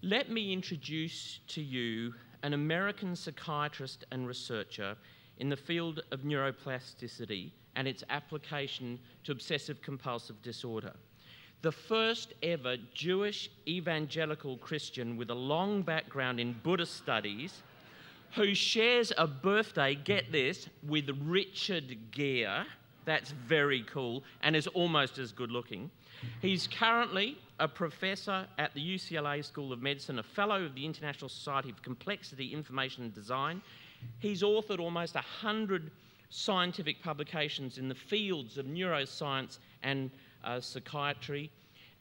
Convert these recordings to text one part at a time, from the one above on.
let me introduce to you an American psychiatrist and researcher in the field of neuroplasticity and its application to obsessive-compulsive disorder. The first ever Jewish evangelical Christian with a long background in Buddhist studies, who shares a birthday, get this, with Richard Gere. That's very cool, and is almost as good looking. He's currently a professor at the UCLA School of Medicine, a fellow of the International Society for Complexity, Information and Design. He's authored almost 100 scientific publications in the fields of neuroscience and psychiatry,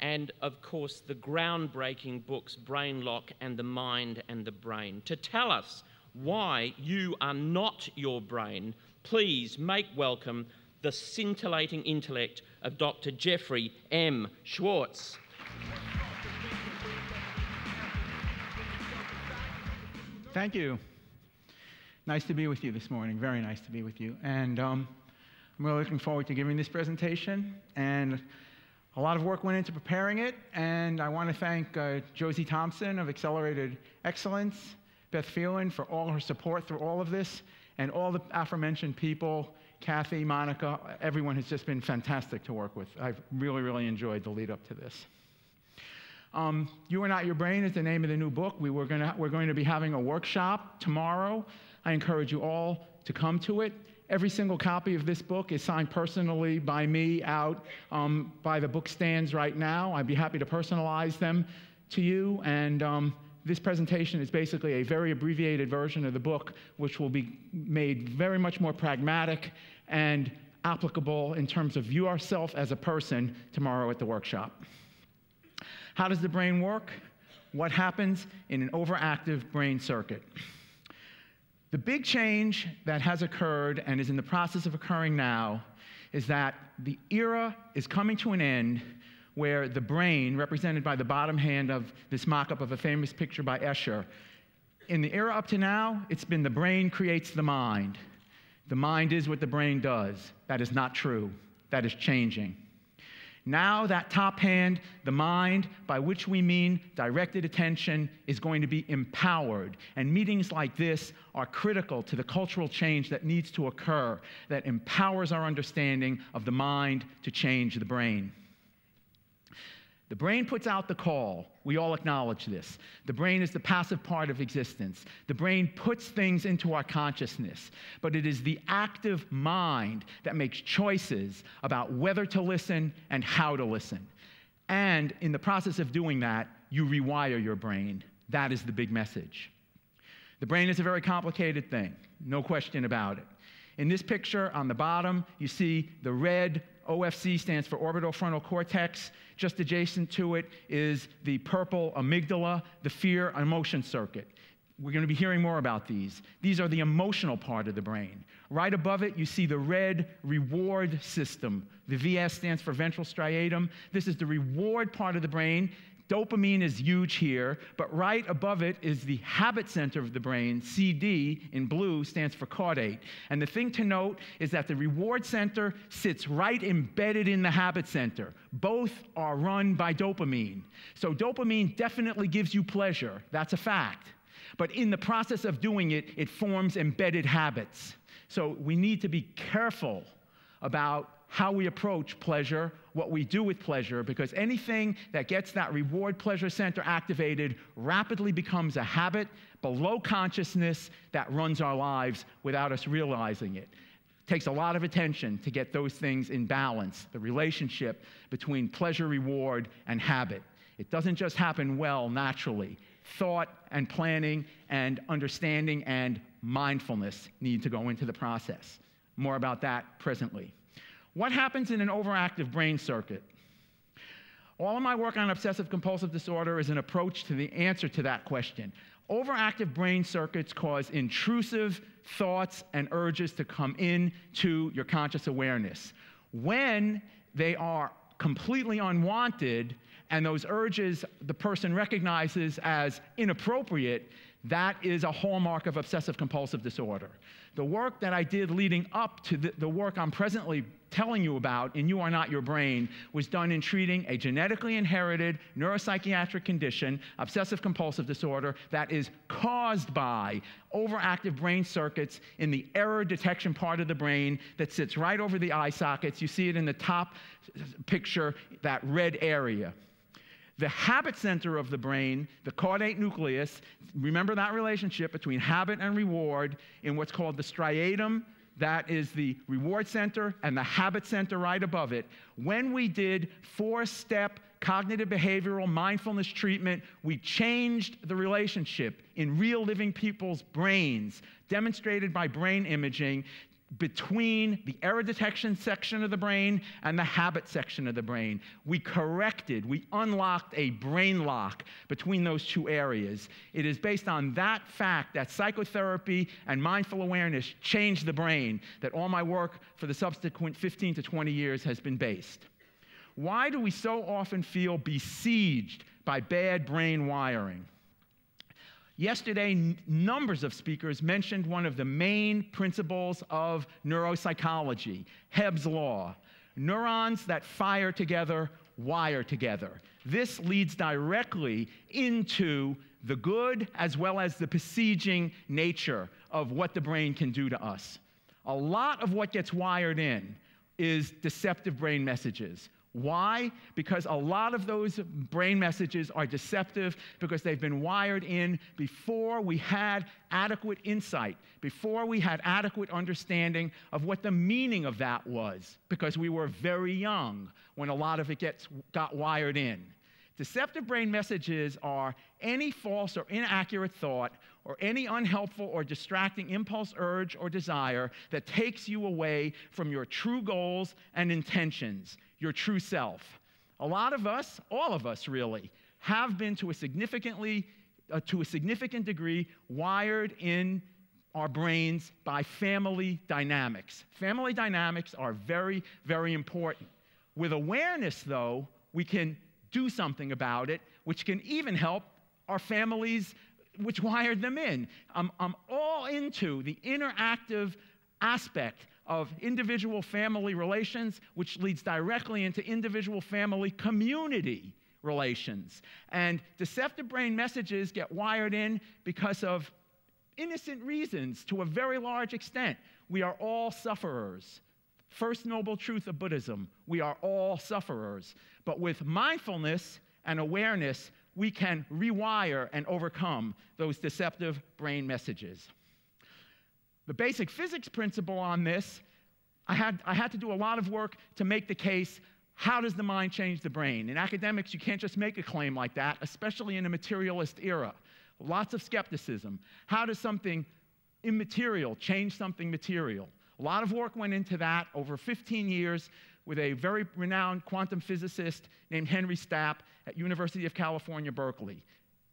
and of course the groundbreaking books Brain Lock and The Mind and the Brain. To tell us why you are not your brain, please make welcome the scintillating intellect of Dr. Jeffrey M Schwartz. Thank you. Nice to be with you this morning, very nice to be with you. And I'm really looking forward to giving this presentation. And a lot of work went into preparing it, and I want to thank Josie Thompson of Accelerated Excellence, Beth Phelan for all her support through all of this, and all the aforementioned people, Kathy, Monica, everyone has just been fantastic to work with. I've really, really enjoyed the lead up to this. You Are Not Your Brain is the name of the new book. We're going to be having a workshop tomorrow. I encourage you all to come to it. Every single copy of this book is signed personally by me out by the book stands right now. I'd be happy to personalize them to you. And this presentation is basically a very abbreviated version of the book, which will be made very much more pragmatic and applicable in terms of yourself as a person tomorrow at the workshop. How does the brain work? What happens in an overactive brain circuit? The big change that has occurred and is in the process of occurring now is that the era is coming to an end where the brain, represented by the bottom hand of this mock-up of a famous picture by Escher, in the era up to now, it's been the brain creates the mind. The mind is what the brain does. That is not true. That is changing. Now that top hand, the mind, by which we mean directed attention, is going to be empowered. And meetings like this are critical to the cultural change that needs to occur, that empowers our understanding of the mind to change the brain. The brain puts out the call. We all acknowledge this. The brain is the passive part of existence. The brain puts things into our consciousness, but it is the active mind that makes choices about whether to listen and how to listen. And in the process of doing that, you rewire your brain. That is the big message. The brain is a very complicated thing, no question about it. In this picture on the bottom, you see the red OFC stands for orbital frontal cortex. Just adjacent to it is the purple amygdala, the fear and emotion circuit. We're going to be hearing more about these. These are the emotional part of the brain. Right above it, you see the red reward system. The VS stands for ventral striatum. This is the reward part of the brain. Dopamine is huge here, but right above it is the habit center of the brain. CD in blue stands for caudate. And the thing to note is that the reward center sits right embedded in the habit center. Both are run by dopamine. So dopamine definitely gives you pleasure. That's a fact. But in the process of doing it, it forms embedded habits. So we need to be careful about how we approach pleasure, what we do with pleasure, because anything that gets that reward pleasure center activated rapidly becomes a habit below consciousness that runs our lives without us realizing it. It takes a lot of attention to get those things in balance, the relationship between pleasure, reward, and habit. It doesn't just happen well naturally. Thought and planning and understanding and mindfulness need to go into the process. More about that presently. What happens in an overactive brain circuit? All of my work on obsessive-compulsive disorder is an approach to the answer to that question. Overactive brain circuits cause intrusive thoughts and urges to come into your conscious awareness. When they are completely unwanted and those urges the person recognizes as inappropriate, That is a hallmark of obsessive-compulsive disorder. The work that I did leading up to the work I'm presently telling you about in You Are Not Your Brain was done in treating a genetically inherited neuropsychiatric condition, obsessive-compulsive disorder, that is caused by overactive brain circuits in the error detection part of the brain that sits right over the eye sockets. You see it in the top picture, that red area. The habit center of the brain, the caudate nucleus, remember that relationship between habit and reward in what's called the striatum, that is the reward center, and the habit center right above it. When we did 4-step cognitive behavioral mindfulness treatment, we changed the relationship in real living people's brains, demonstrated by brain imaging, between the error detection section of the brain and the habit section of the brain. We unlocked a brain lock between those two areas. It is based on that fact that psychotherapy and mindful awareness changed the brain that all my work for the subsequent 15 to 20 years has been based. Why do we so often feel besieged by bad brain wiring? Yesterday, numbers of speakers mentioned one of the main principles of neuropsychology, Hebb's law. Neurons that fire together wire together. This leads directly into the good as well as the besieging nature of what the brain can do to us. A lot of what gets wired in is deceptive brain messages. Why? Because a lot of those brain messages are deceptive because they've been wired in before we had adequate insight, before we had adequate understanding of what the meaning of that was, because we were very young when a lot of it got wired in. Deceptive brain messages are any false or inaccurate thought or any unhelpful or distracting impulse, urge, or desire that takes you away from your true goals and intentions, your true self. A lot of us, all of us really, have been to a significant degree wired in our brains by family dynamics. Family dynamics are very, very important. With awareness, though, we can do something about it, which can even help our families which wired them in. I'm all into the interactive aspect of individual family relations, which leads directly into individual family community relations. And deceptive brain messages get wired in because of innocent reasons to a very large extent. We are all sufferers. First noble truth of Buddhism, we are all sufferers. But with mindfulness and awareness, we can rewire and overcome those deceptive brain messages. The basic physics principle on this, I had to do a lot of work to make the case, how does the mind change the brain? In academics, you can't just make a claim like that, especially in a materialist era. Lots of skepticism. How does something immaterial change something material? A lot of work went into that over 15 years with a very renowned quantum physicist named Henry Stapp at University of California, Berkeley.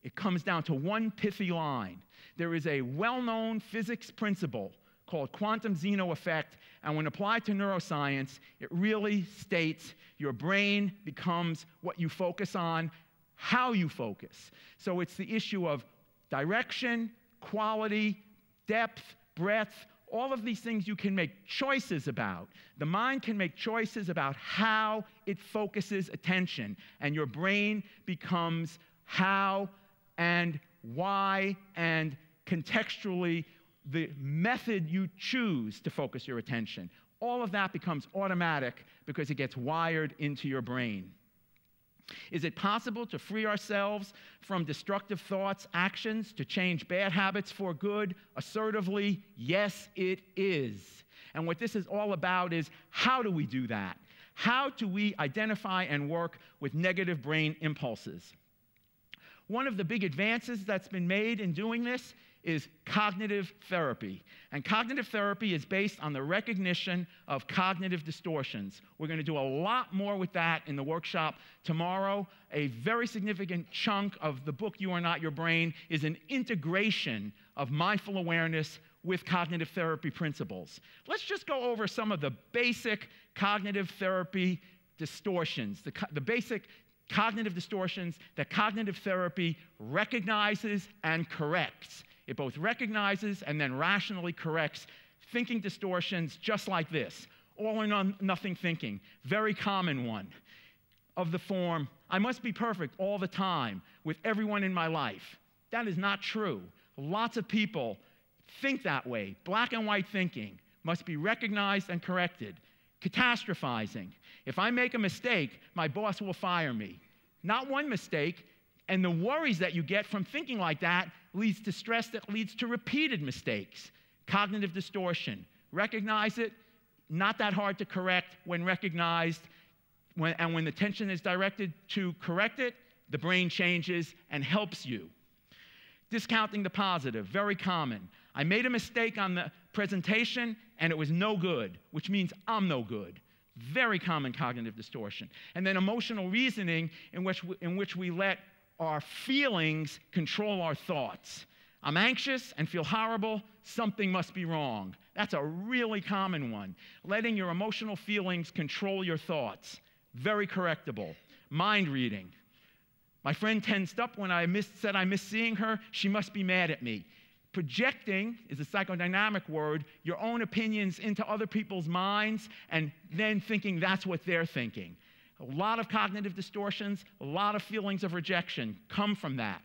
It comes down to one pithy line. There is a well-known physics principle called quantum Zeno effect, and when applied to neuroscience, it really states your brain becomes what you focus on, how you focus. So it's the issue of direction, quality, depth, breadth, all of these things you can make choices about. The mind can make choices about how it focuses attention, and your brain becomes how and why and contextually the method you choose to focus your attention. All of that becomes automatic because it gets wired into your brain. Is it possible to free ourselves from destructive thoughts, actions, to change bad habits for good assertively? Yes, it is. And what this is all about is, how do we do that? How do we identify and work with negative brain impulses? One of the big advances that's been made in doing this is cognitive therapy. And cognitive therapy is based on the recognition of cognitive distortions. We're going to do a lot more with that in the workshop tomorrow. A very significant chunk of the book, You Are Not Your Brain, is an integration of mindful awareness with cognitive therapy principles. Let's just go over some of the basic cognitive therapy distortions, the basic cognitive distortions that cognitive therapy recognizes and corrects. It both recognizes and then rationally corrects thinking distortions just like this. All or nothing thinking, very common one, of the form, I must be perfect all the time with everyone in my life. That is not true. Lots of people think that way. Black and white thinking must be recognized and corrected. Catastrophizing. If I make a mistake, my boss will fire me. Not one mistake, and the worries that you get from thinking like that leads to stress that leads to repeated mistakes. Cognitive distortion. Recognize it, not that hard to correct when recognized, and when the attention is directed to correct it, the brain changes and helps you. Discounting the positive, very common. I made a mistake on the presentation and it was no good, which means I'm no good. Very common cognitive distortion. And then emotional reasoning in which we let our feelings control our thoughts. I'm anxious and feel horrible, something must be wrong. That's a really common one. Letting your emotional feelings control your thoughts. Very correctable. Mind reading. My friend tensed up when I said I missed seeing her. She must be mad at me. Projecting is a psychodynamic word, your own opinions into other people's minds and then thinking that's what they're thinking. A lot of cognitive distortions, a lot of feelings of rejection come from that.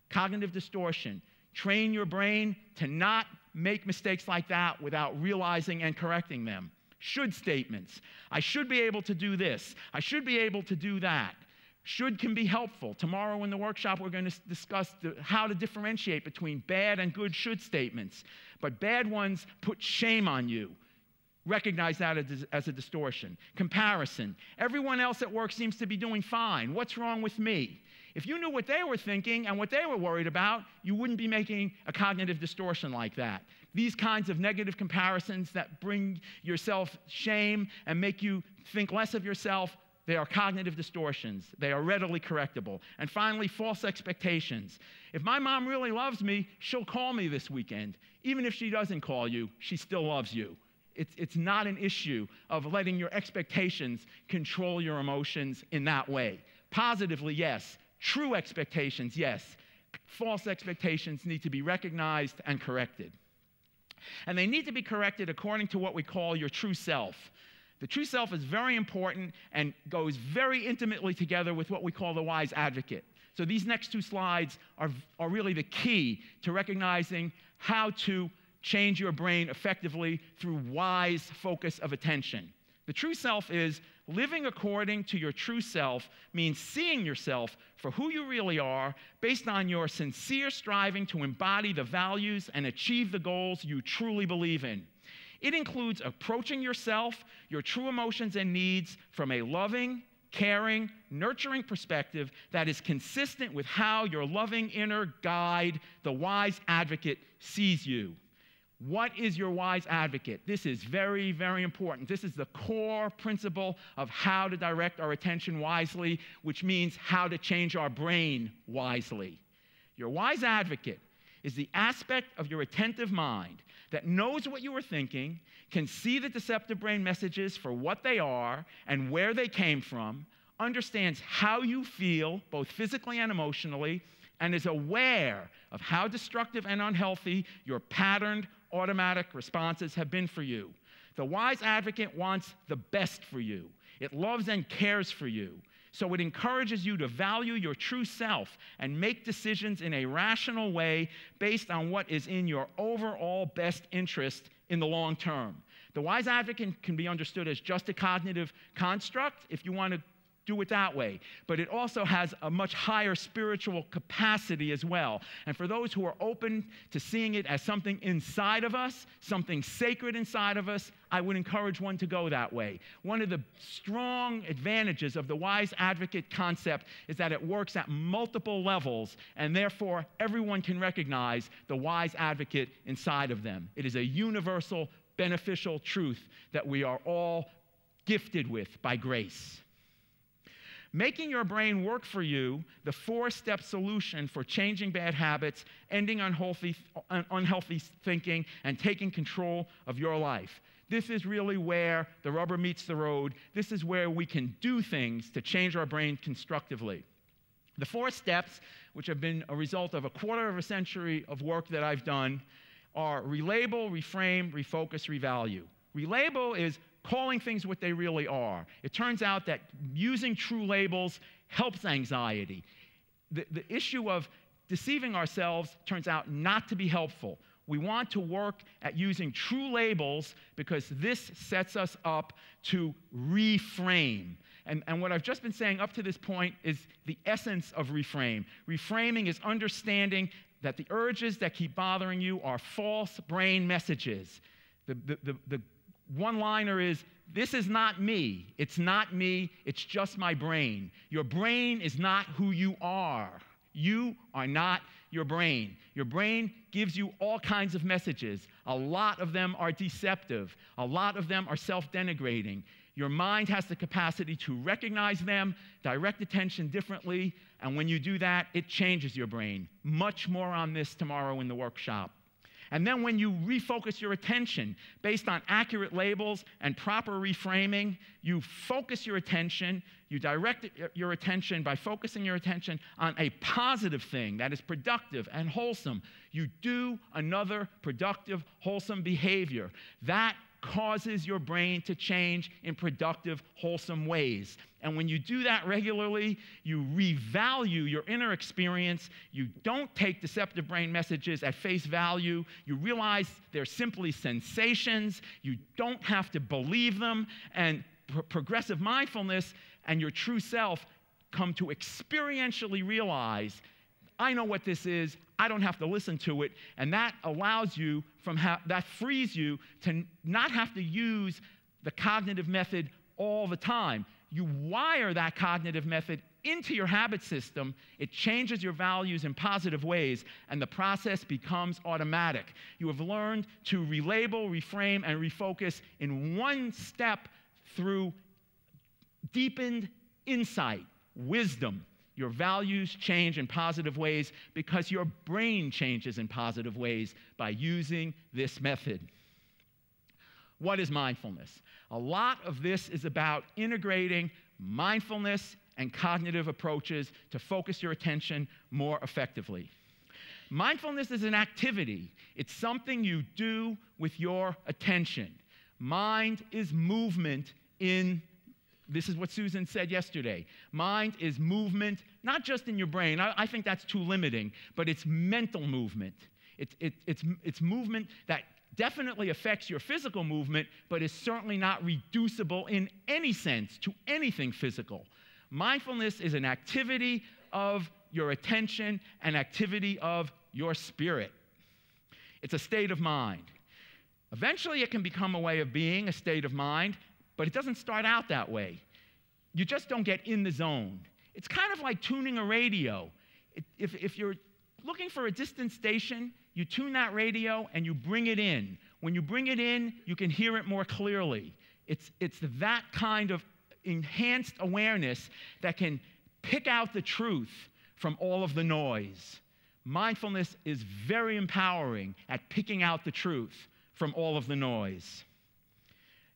Cognitive distortion. Train your brain to not make mistakes like that without realizing and correcting them. Should statements. I should be able to do this. I should be able to do that. Should can be helpful. Tomorrow in the workshop, we're going to discuss how to differentiate between bad and good should statements. But bad ones put shame on you. Recognize that as a distortion. Comparison. Everyone else at work seems to be doing fine. What's wrong with me? If you knew what they were thinking and what they were worried about, you wouldn't be making a cognitive distortion like that. These kinds of negative comparisons that bring yourself shame and make you think less of yourself, they are cognitive distortions. They are readily correctable. And finally, false expectations. If my mom really loves me, she'll call me this weekend. Even if she doesn't call you, she still loves you. It's not an issue of letting your expectations control your emotions in that way. Positively, yes. True expectations, yes. False expectations need to be recognized and corrected. And they need to be corrected according to what we call your true self. The true self is very important and goes very intimately together with what we call the wise advocate. So these next two slides are really the key to recognizing how to change your brain effectively through wise focus of attention. The true self is living according to your true self means seeing yourself for who you really are based on your sincere striving to embody the values and achieve the goals you truly believe in. It includes approaching yourself, your true emotions and needs from a loving, caring, nurturing perspective that is consistent with how your loving inner guide, the wise advocate, sees you. What is your wise advocate? This is very, very important. This is the core principle of how to direct our attention wisely, which means how to change our brain wisely. Your wise advocate is the aspect of your attentive mind that knows what you are thinking, can see the deceptive brain messages for what they are and where they came from, understands how you feel, both physically and emotionally, and is aware of how destructive and unhealthy your patterned automatic responses have been for you. The wise advocate wants the best for you. It loves and cares for you. So it encourages you to value your true self and make decisions in a rational way based on what is in your overall best interest in the long term. The wise advocate can be understood as just a cognitive construct if you want to do it that way, but it also has a much higher spiritual capacity as well. And for those who are open to seeing it as something inside of us, something sacred inside of us, I would encourage one to go that way. One of the strong advantages of the wise advocate concept is that it works at multiple levels, and therefore everyone can recognize the wise advocate inside of them. It is a universal, beneficial truth that we are all gifted with by grace. Making your brain work for you, the 4-step solution for changing bad habits, ending unhealthy thinking, and taking control of your life. This is really where the rubber meets the road. This is where we can do things to change our brain constructively. The 4 steps, which have been a result of a quarter of a century of work that I've done, are relabel, reframe, refocus, revalue. Relabel is calling things what they really are. It turns out that using true labels helps anxiety. The issue of deceiving ourselves turns out not to be helpful. We want to work at using true labels because this sets us up to reframe. And what I've just been saying up to this point is the essence of reframe. Reframing is understanding that the urges that keep bothering you are false brain messages. The one-liner is, this is not me. It's not me. It's just my brain. Your brain is not who you are. You are not your brain. Your brain gives you all kinds of messages. A lot of them are deceptive. A lot of them are self-denigrating. Your mind has the capacity to recognize them, direct attention differently, and when you do that, it changes your brain. Much more on this tomorrow in the workshop. And then when you refocus your attention based on accurate labels and proper reframing, you focus your attention, you direct your attention by focusing your attention on a positive thing that is productive and wholesome. You do another productive, wholesome behavior. That causes your brain to change in productive, wholesome ways. And when you do that regularly, you revalue your inner experience. You don't take deceptive brain messages at face value. You realize they're simply sensations. You don't have to believe them. And progressive mindfulness and your true self come to experientially realize, I know what this is. I don't have to listen to it. And that allows you that frees you to not have to use the cognitive method all the time. You wire that cognitive method into your habit system. It changes your values in positive ways, and the process becomes automatic. You have learned to relabel, reframe, and refocus in one step through deepened insight, wisdom. Your values change in positive ways because your brain changes in positive ways by using this method. What is mindfulness? A lot of this is about integrating mindfulness and cognitive approaches to focus your attention more effectively. Mindfulness is an activity. It's something you do with your attention. Mind is movement in This is what Susan said yesterday. Mind is movement, not just in your brain. I think that's too limiting, but it's mental movement. It's movement that definitely affects your physical movement, but is certainly not reducible in any sense to anything physical. Mindfulness is an activity of your attention, an activity of your spirit. It's a state of mind. Eventually, it can become a way of being, a state of mind, but it doesn't start out that way. You just don't get in the zone. It's kind of like tuning a radio. If you're looking for a distant station, you tune that radio and you bring it in. When you bring it in, you can hear it more clearly. It's that kind of enhanced awareness that can pick out the truth from all of the noise. Mindfulness is very empowering at picking out the truth from all of the noise.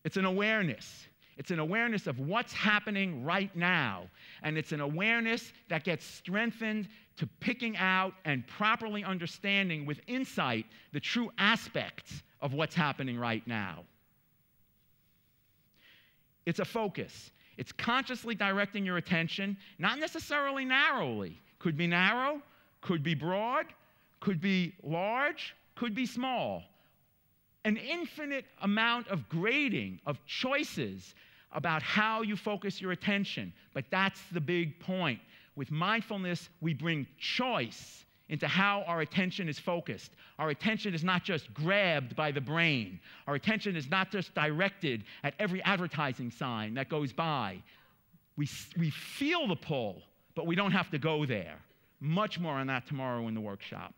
It's an awareness. It's an awareness of what's happening right now. And it's an awareness that gets strengthened to picking out and properly understanding with insight the true aspects of what's happening right now. It's a focus. It's consciously directing your attention, not necessarily narrowly. Could be narrow, could be broad, could be large, could be small. An infinite amount of grading, of choices about how you focus your attention. But that's the big point. With mindfulness, we bring choice into how our attention is focused. Our attention is not just grabbed by the brain. Our attention is not just directed at every advertising sign that goes by. We feel the pull, but we don't have to go there. Much more on that tomorrow in the workshop.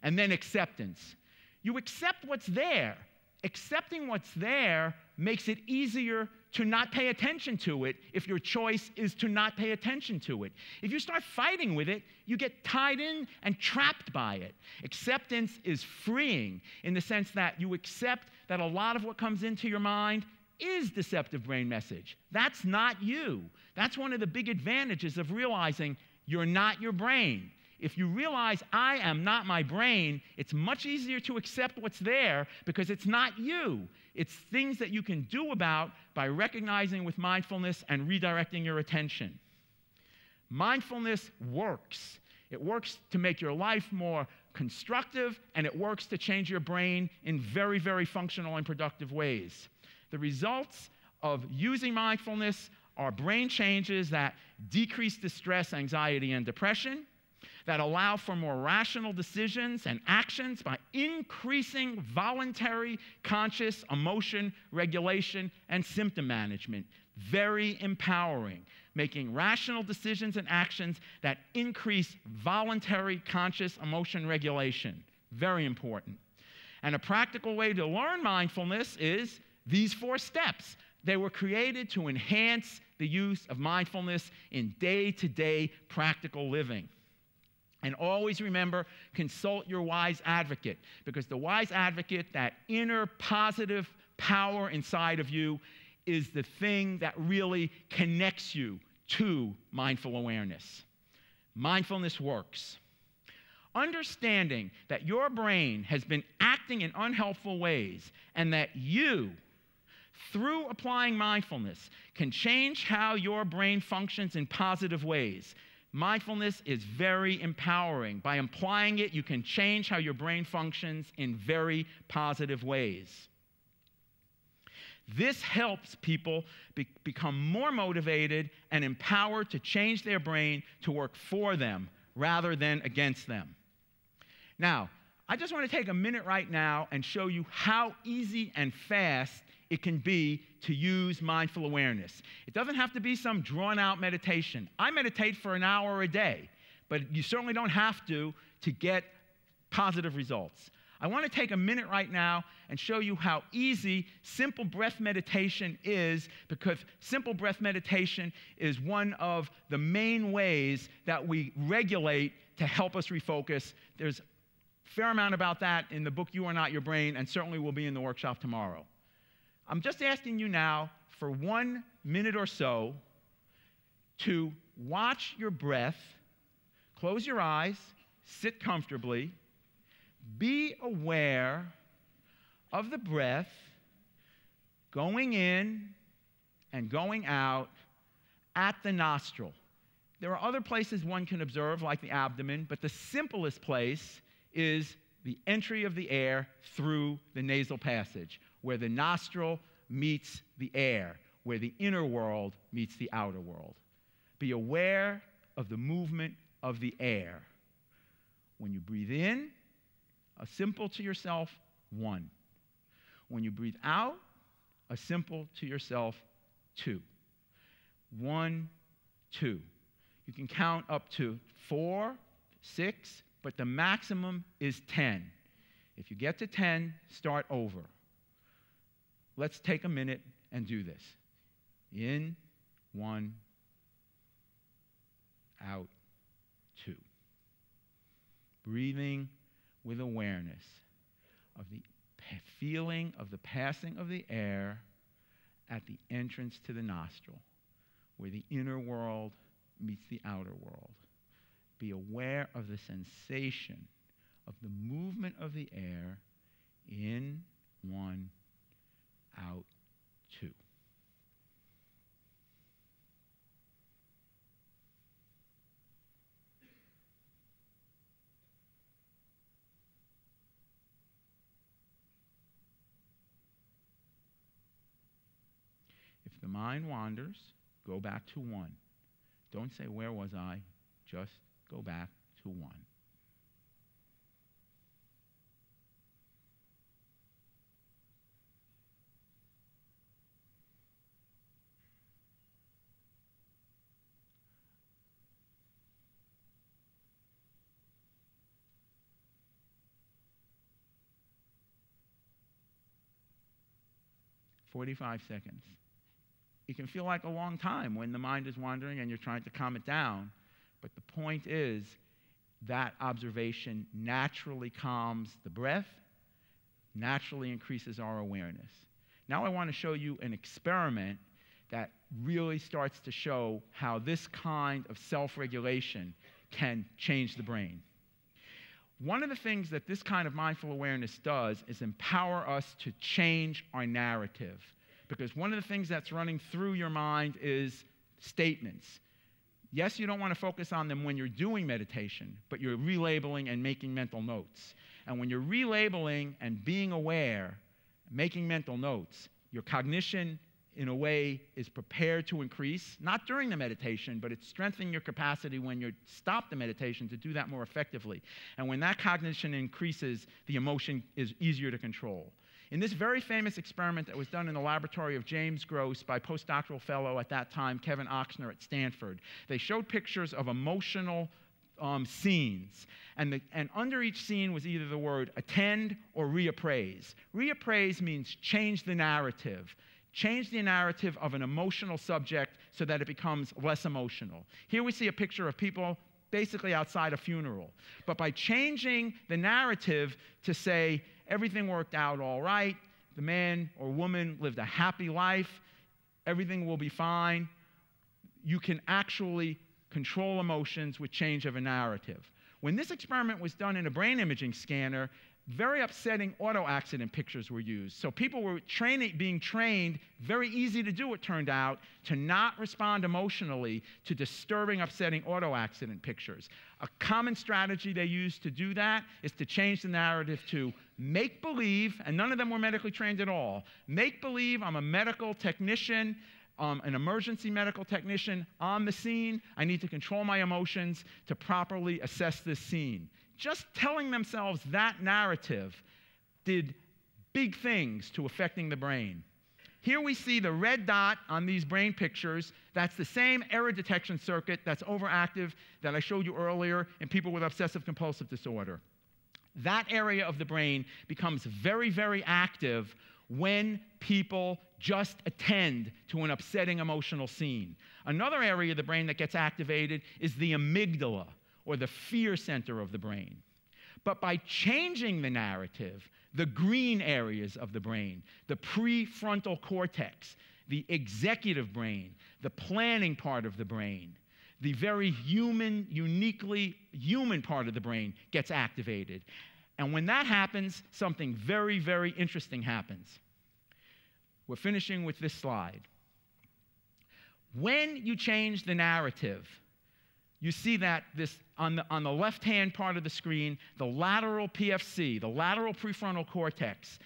And then acceptance. You accept what's there. accepting what's there makes it easier to not pay attention to it if your choice is to not pay attention to it. If you start fighting with it, you get tied in and trapped by it. Acceptance is freeing in the sense that you accept that a lot of what comes into your mind is deceptive brain message. That's not you. That's one of the big advantages of realizing you're not your brain. If you realize I am not my brain, it's much easier to accept what's there because it's not you. It's things that you can do about by recognizing with mindfulness and redirecting your attention. Mindfulness works. It works to make your life more constructive, and it works to change your brain in very, very functional and productive ways. The results of using mindfulness are brain changes that decrease distress, anxiety, and depression, that allow for more rational decisions and actions by increasing voluntary, conscious emotion regulation and symptom management. Very empowering. Making rational decisions and actions that increase voluntary, conscious emotion regulation. Very important. And a practical way to learn mindfulness is these 4 steps. They were created to enhance the use of mindfulness in day-to-day practical living. And always remember, consult your wise advocate, because the wise advocate, that inner positive power inside of you, is the thing that really connects you to mindful awareness. Mindfulness works. Understanding that your brain has been acting in unhelpful ways and that you, through applying mindfulness, can change how your brain functions in positive ways. Mindfulness is very empowering. By applying it, you can change how your brain functions in very positive ways. This helps people become more motivated and empowered to change their brain to work for them rather than against them. Now, I just want to take a minute right now and show you how easy and fast it can be to use mindful awareness. It doesn't have to be some drawn-out meditation. I meditate for an hour a day, but you certainly don't have to get positive results. I want to take a minute right now and show you how easy simple breath meditation is, because simple breath meditation is one of the main ways that we regulate to help us refocus. There's a fair amount about that in the book You Are Not Your Brain, and certainly will be in the workshop tomorrow. I'm just asking you now for 1 minute or so to watch your breath, close your eyes, sit comfortably, be aware of the breath going in and going out at the nostril. There are other places one can observe, like the abdomen, but the simplest place is the entry of the air through the nasal passage, where the nostril meets the air, where the inner world meets the outer world. Be aware of the movement of the air. When you breathe in, a simple to yourself, 1. When you breathe out, a simple to yourself, 2. 1, 2. You can count up to 4, 6, but the maximum is 10. If you get to 10, start over. Let's take a minute and do this. In, 1, out, 2. Breathing with awareness of the feeling of the passing of the air at the entrance to the nostril, where the inner world meets the outer world. Be aware of the sensation of the movement of the air in, 1, out, 2. If the mind wanders, go back to 1. Don't say, where was I? Just go back to 1. 45 seconds. It can feel like a long time when the mind is wandering and you're trying to calm it down. But the point is that observation naturally calms the breath, naturally increases our awareness. Now I want to show you an experiment that really starts to show how this kind of self-regulation can change the brain. One of the things that this kind of mindful awareness does is empower us to change our narrative. Because one of the things that's running through your mind is statements. Yes, you don't want to focus on them when you're doing meditation, but you're relabeling and making mental notes. And when you're relabeling and being aware, making mental notes, your cognition, in a way, is prepared to increase, not during the meditation, but it's strengthening your capacity when you stop the meditation to do that more effectively. And when that cognition increases, the emotion is easier to control. In this very famous experiment that was done in the laboratory of James Gross by postdoctoral fellow at that time, Kevin Ochsner at Stanford, they showed pictures of emotional scenes. And under each scene was either the word attend or reappraise. Reappraise means change the narrative. Change the narrative of an emotional subject so that it becomes less emotional. Here we see a picture of people basically outside a funeral. But by changing the narrative to say, everything worked out all right, the man or woman lived a happy life, everything will be fine, you can actually control emotions with change of a narrative. When this experiment was done in a brain imaging scanner, very upsetting auto accident pictures were used. So people were being trained, very easy to do it turned out, to not respond emotionally to disturbing, upsetting auto accident pictures. A common strategy they used to do that is to change the narrative to make believe, and none of them were medically trained at all, make believe I'm a medical technician, an emergency medical technician on the scene. I need to control my emotions to properly assess this scene. Just telling themselves that narrative did big things to affecting the brain. Here we see the red dot on these brain pictures. That's the same error detection circuit that's overactive that I showed you earlier in people with obsessive compulsive disorder. That area of the brain becomes very, very active when people just attend to an upsetting emotional scene. Another area of the brain that gets activated is the amygdala, or the fear center of the brain. But by changing the narrative, the green areas of the brain, the prefrontal cortex, the executive brain, the planning part of the brain, the very human, uniquely human part of the brain gets activated. And when that happens, something very, very interesting happens. We're finishing with this slide. When you change the narrative, you see that on the left-hand part of the screen, the lateral PFC, the lateral prefrontal cortex,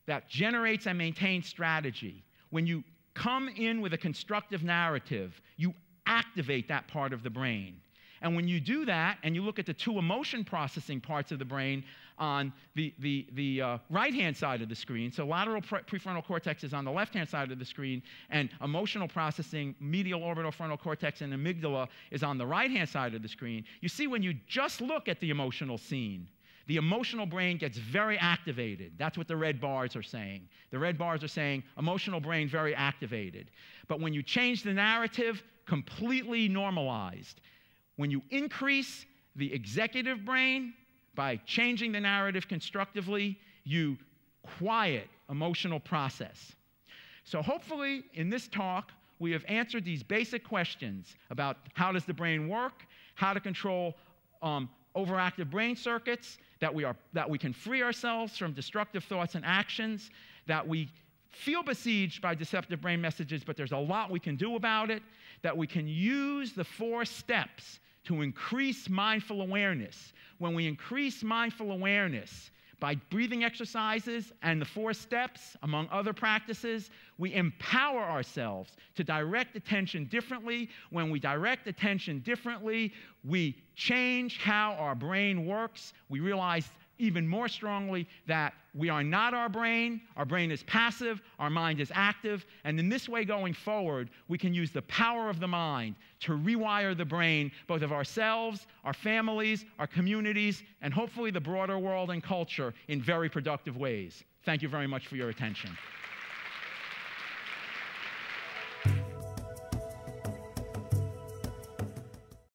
that generates and maintains strategy. When you come in with a constructive narrative, you activate that part of the brain. And when you do that, and you look at the two emotion processing parts of the brain on the right-hand side of the screen, so lateral prefrontal cortex is on the left-hand side of the screen, and emotional processing, medial orbital frontal cortex and amygdala is on the right-hand side of the screen, you see when you just look at the emotional scene, the emotional brain gets very activated. That's what the red bars are saying. The red bars are saying emotional brain very activated. But when you change the narrative, completely normalized. When you increase the executive brain by changing the narrative constructively, you quiet emotional process. So hopefully in this talk, we have answered these basic questions about how does the brain work, how to control overactive brain circuits, that we can free ourselves from destructive thoughts and actions, that we feel besieged by deceptive brain messages, but there's a lot we can do about it, that we can use the 4 steps to increase mindful awareness. When we increase mindful awareness by breathing exercises and the 4 steps, among other practices, we empower ourselves to direct attention differently. When we direct attention differently, we change how our brain works. We realize even more strongly that we are not our brain is passive, our mind is active, and in this way going forward, we can use the power of the mind to rewire the brain, both of ourselves, our families, our communities, and hopefully the broader world and culture in very productive ways. Thank you very much for your attention.